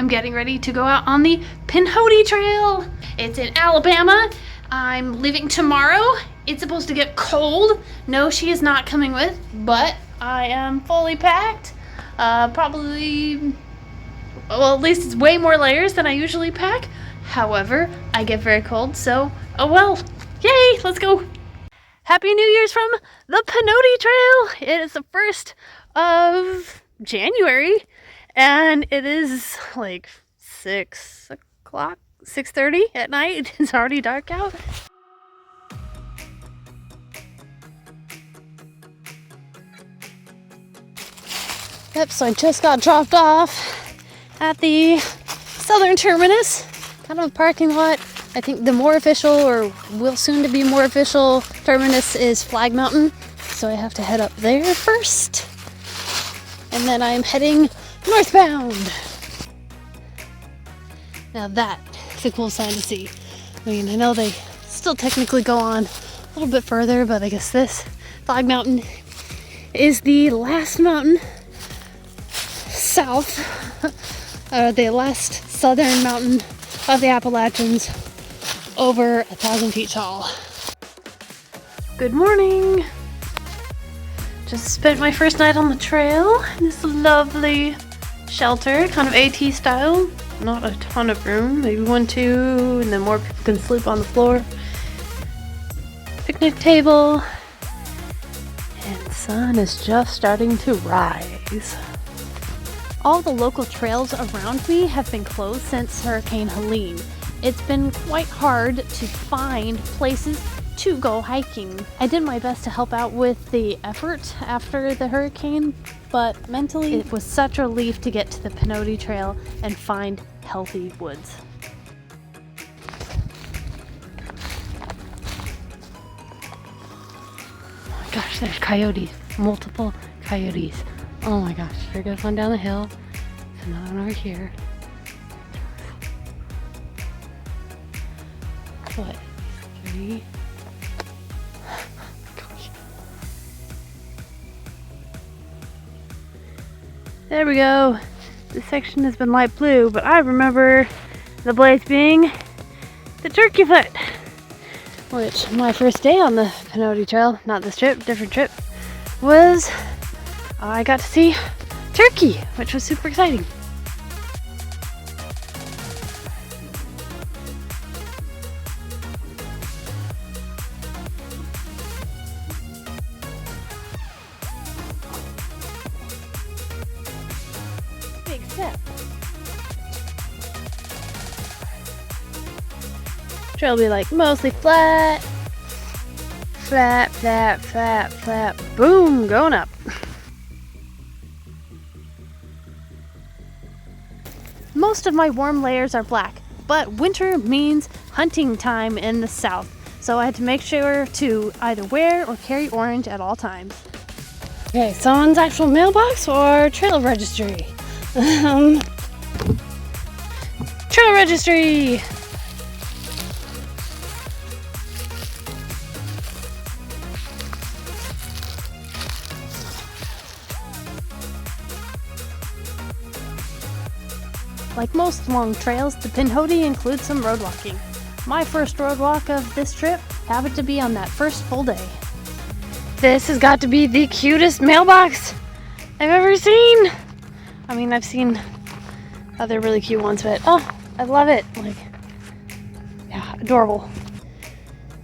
I'm getting ready to go out on the Pinhoti Trail. It's in Alabama. I'm leaving tomorrow. It's supposed to get cold. No, she is not coming with, but I am fully packed. Probably, well, at least it's way more layers than I usually pack. However, I get very cold, so, oh well. Yay, let's go. Happy New Year's from the Pinhoti Trail. It is the 1st of January, and it is like 6 o'clock, 6:30 at night. It's already dark out. Yep, so I just got dropped off at the southern terminus, kind of a parking lot. I think the more official, or will soon to be more official, terminus is Flagg Mountain. So I have to head up there first. And then I'm heading northbound. Now that is a cool sign to see. I mean, I know they still technically go on a little bit further, but I guess this Flagg Mountain is the last mountain south, the last southern mountain of the Appalachians, over 1,000 feet tall. Good morning. Just spent my first night on the trail in this lovely shelter, kind of AT style. Not a ton of room, maybe 1, 2, and then more people can sleep on the floor. Picnic table, and the sun is just starting to rise. All the local trails around me have been closed since Hurricane Helene. It's been quite hard to find places to go hiking. I did my best to help out with the effort after the hurricane, but mentally it was such a relief to get to the Pinhoti Trail and find healthy woods. Oh my gosh, there's coyotes, multiple coyotes. Oh my gosh, here goes one down the hill. There's another one over here. What? 3. Gosh. There we go. This section has been light blue, but I remember the blaze being the turkey foot, which my first day on the Pinhoti Trail, not this trip, different trip, was I got to see turkey, which was super exciting. Big step. Trail will be like mostly flat, flat, flat, flat, flat, boom, going up. Most of my warm layers are black, but winter means hunting time in the south, so I had to make sure to either wear or carry orange at all times. Okay, someone's actual mailbox or trail registry? Trail registry! Like most long trails, the Pinhoti includes some road walking. My first road walk of this trip happened to be on that first full day. This has got to be the cutest mailbox I've ever seen. I mean, I've seen other really cute ones, but oh, I love it. Like, yeah, adorable.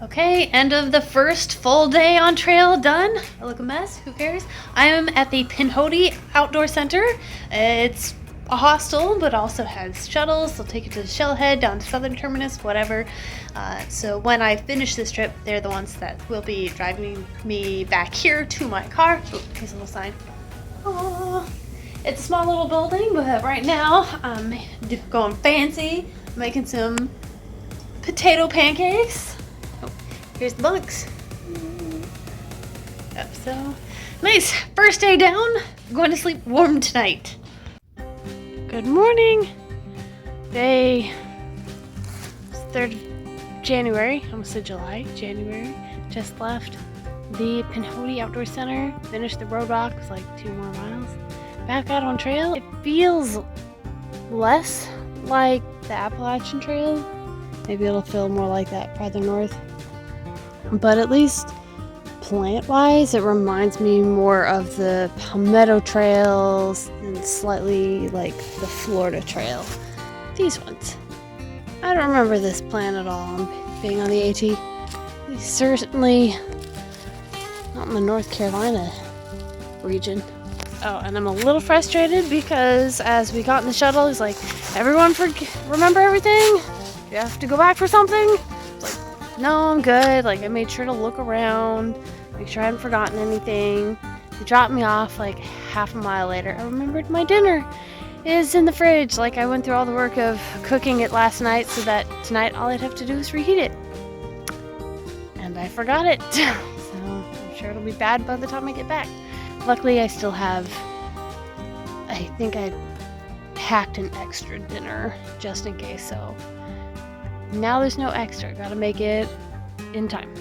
Okay, end of the first full day on trail done. I look a mess, who cares? I am at the Pinhoti Outdoor Center. It's a hostel, but also has shuttles. They'll take you to the Shellhead, down to Southern Terminus, whatever. So when I finish this trip, they're the ones that will be driving me back here to my car. Oh, here's a little sign. Oh, it's a small little building, but right now I'm going fancy, making some potato pancakes. Oh, here's the bunks. Yep, so nice. First day down. I'm going to sleep warm tonight. Good morning. Day 3rd of January, I almost said July, January. Just left the Pinhoti Outdoor Center, finished the road walk, it was like 2 more miles. Back out on trail. It feels less like the Appalachian Trail. Maybe it'll feel more like that farther north. But at least plant-wise, it reminds me more of the Palmetto trails and slightly like the Florida Trail. These ones. I don't remember this plant at all. I'm being on the AT. He's certainly not in the North Carolina region. Oh, and I'm a little frustrated because as we got in the shuttle, he's like, everyone remember everything? You have to go back for something? I was like, no, I'm good. Like, I made sure to look around, make sure I hadn't forgotten anything. He dropped me off like half a mile later. I remembered my dinner is in the fridge. Like, I went through all the work of cooking it last night so that tonight all I'd have to do is reheat it. And I forgot it. So I'm sure it'll be bad by the time I get back. Luckily, I still have, I think I packed an extra dinner just in case, so now there's no extra. Gotta make it in time.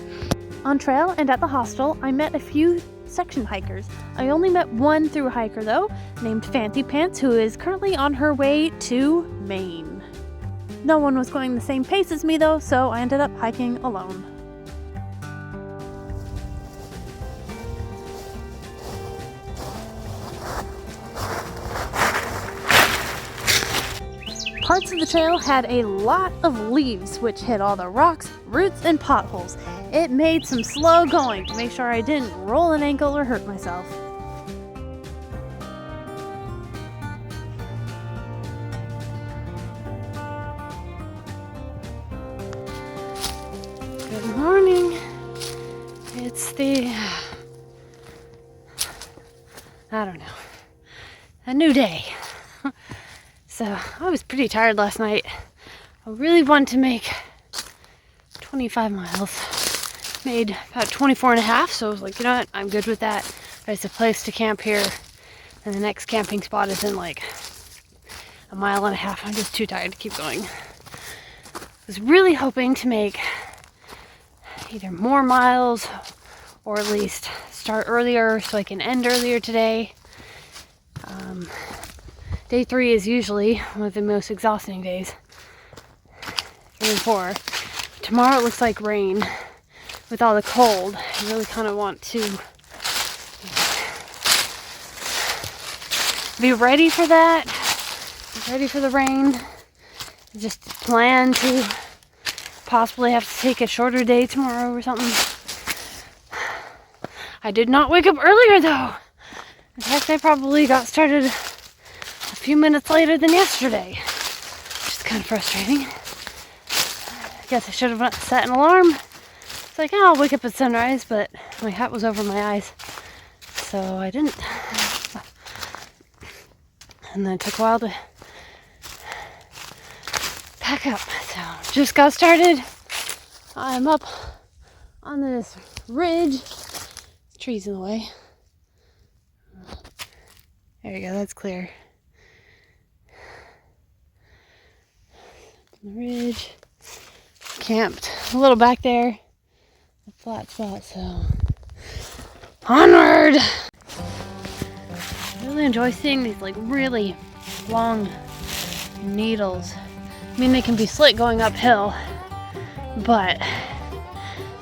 On trail and at the hostel, I met a few section hikers. I only met one through hiker though, named Fancy Pants, who is currently on her way to Maine. No one was going the same pace as me though, so I ended up hiking alone. Parts of the trail had a lot of leaves, which hit all the rocks, roots, and potholes. It made some slow going to make sure I didn't roll an ankle or hurt myself. Good morning. It's I don't know, a new day. So I was pretty tired last night. I really wanted to make 25 miles. Made about 24 and a half, so I was like, you know what, I'm good with that. There's a place to camp here, and the next camping spot is in like a mile and a half. I'm just too tired to keep going. I was really hoping to make either more miles or at least start earlier so I can end earlier today. Day 3 is usually one of the most exhausting days. 3 and 4. Tomorrow it looks like rain. With all the cold, I really kind of want to be ready for that. Be ready for the rain. Just plan to possibly have to take a shorter day tomorrow or something. I did not wake up earlier though. In fact, I probably got started a few minutes later than yesterday, which is kind of frustrating. I guess I should have set an alarm. It's like, oh, I'll wake up at sunrise, but my hat was over my eyes, so I didn't. And then it took a while to pack up, so just got started. I'm up on this ridge. Trees in the way. There you go, that's clear. The ridge, camped a little back there, a flat spot, so onward. I really enjoy seeing these like really long needles. I mean, they can be slick going uphill, but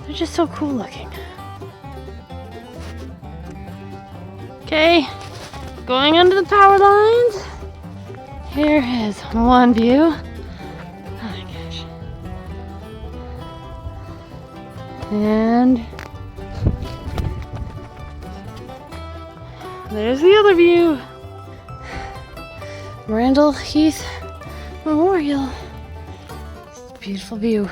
they're just so cool looking. Okay, going under the power lines. Here is one view. And there's the other view. Randall Heath Memorial. It's a beautiful view.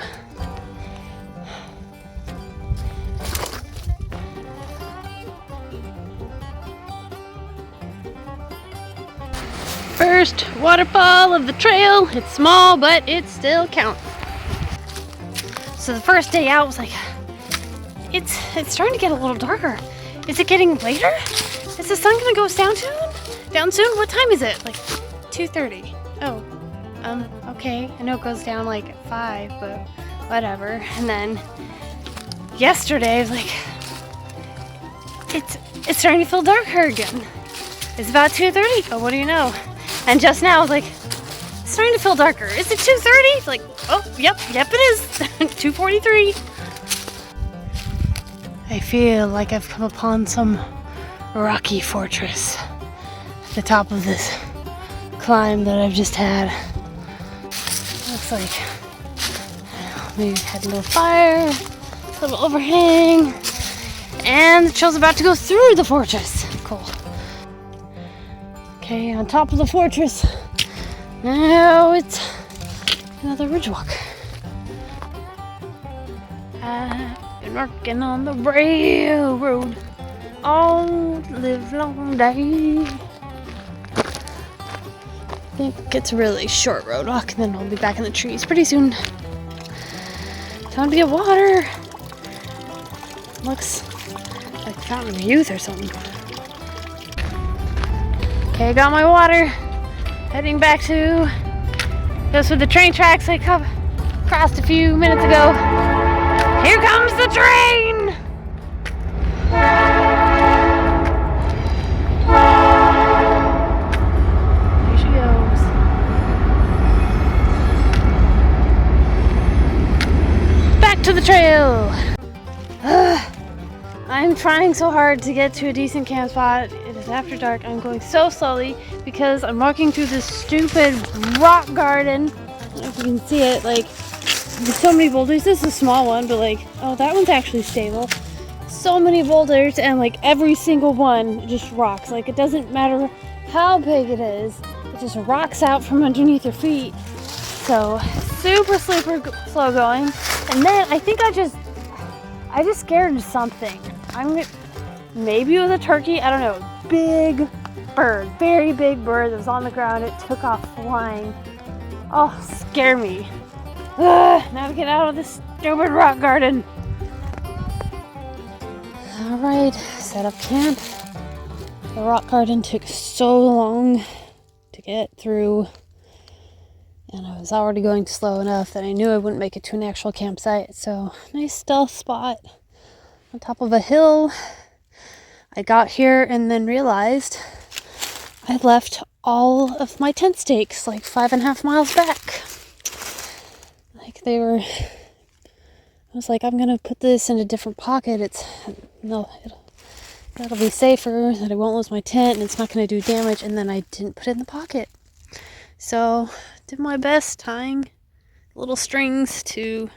First waterfall of the trail. It's small, but it still counts. So the first day out was like, it's starting to get a little darker. Is it getting later? Is the sun gonna go down soon? What time is it? Like 2:30. Oh, okay. I know it goes down like at 5, but whatever. And then yesterday, I was like, it's starting to feel darker again. It's about 2:30. Oh, what do you know? And just now, I was like, It's starting to feel darker. Is it 2:30? Like, oh, yep, it is. 2:43. I feel like I've come upon some rocky fortress at the top of this climb that I've just had. Looks like maybe had a little fire, a little overhang, and the trail's about to go through the fortress. Cool. Okay, on top of the fortress. Now it's another ridge walk. I've been working on the railroad all live long day. I think it's a really short road walk, and then I'll be back in the trees pretty soon. Time to get water. Looks like Fountain of Youth or something. Okay, I got my water. Heading back to just with the train tracks I crossed a few minutes ago. Here comes the train! There she goes. Back to the trail! I'm trying so hard to get to a decent camp spot. It is after dark. I'm going so slowly because I'm walking through this stupid rock garden. I don't know if you can see it. Like, there's so many boulders. This is a small one, but like, oh, that one's actually stable. So many boulders, and like every single one just rocks. Like, it doesn't matter how big it is. It just rocks out from underneath your feet. So super slow going. And then I think I just scared something. Maybe it was a turkey, I don't know. Big bird, very big bird that was on the ground. It took off flying. Oh, scared me. Now to get out of this stupid rock garden. All right, set up camp. The rock garden took so long to get through, and I was already going slow enough that I knew I wouldn't make it to an actual campsite. So, nice stealth spot on top of a hill. I got here and then realized I left all of my tent stakes like 5.5 miles back. Like they were, I was like, I'm gonna put this in a different pocket. That'll be safer, that I won't lose my tent and it's not gonna do damage. And then I didn't put it in the pocket. So did my best tying little strings to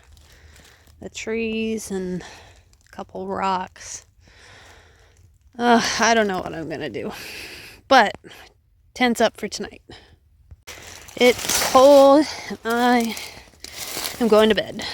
the trees and a couple rocks. I don't know what I'm gonna do, but tent's up for tonight. It's cold. I am going to bed.